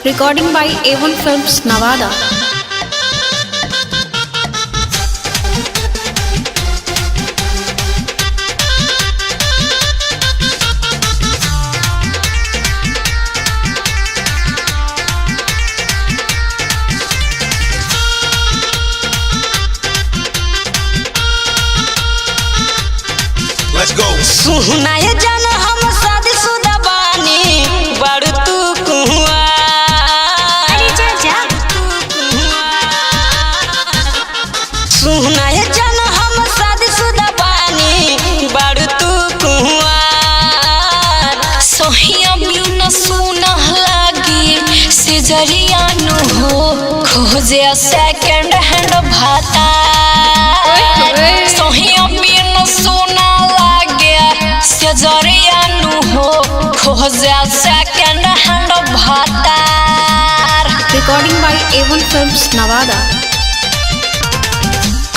Recording by A1 Films, Nevada. Let's go. सुना ये जान हम शादीशुदा बानी बड़ तू कुआं अरे जा सुना ये जान हम शादीशुदा बानी बड़ तू कुआं सोहिया बिन सुना लागी से जरिया नु हो खोजे सेकंड हैंड भाता सोहिया बिन सुना जरिया नु हो खोजे सेकंड हैंड भातार। Recording by A1 Films, Nevada.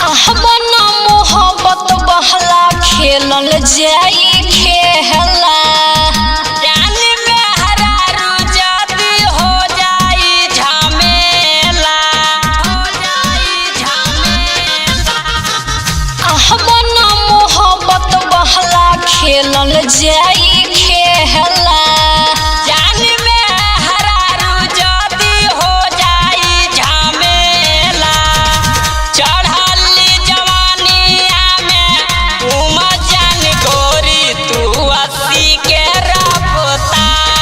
आहबना मोहब्बत बहला खेलल जाई खेला जाने में हरारू जाती हो जाई झमेला आहबना मोहब्बत बहला खेलल जाई खेला जाने में हरारू जाती हो जाई झमेला चढ़ली जवानिया में उमा जान गोरी तू 80 के रफ्तार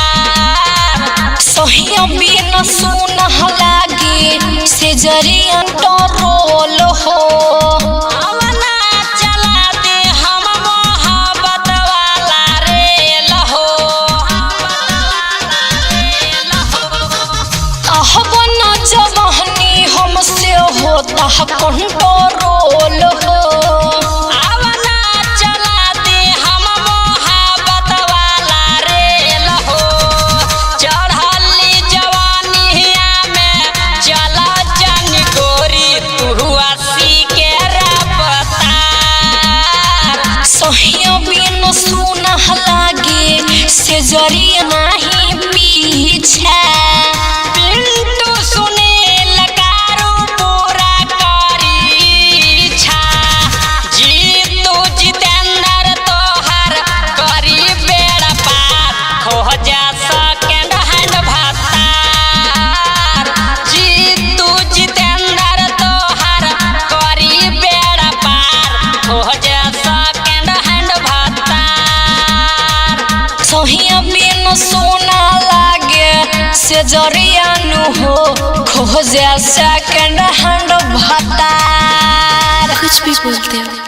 सोहिया बिन सुनह लागे से जरिया तो रोल हो जवानी हमसे होता कंट्रोल हो आवना चला दे हम मोहब्बत वाला रेल हो चढ़ली जवानिया में चला जान गोरी तू 80 के रफ्तार सोहिया बिन सुनह लागे से जरिया नहीं पीछे सोहिया बिन सोना लागे से जरिया नु हो खोजे सेकंड हैंड भातार। कुछ भी बोलते हो।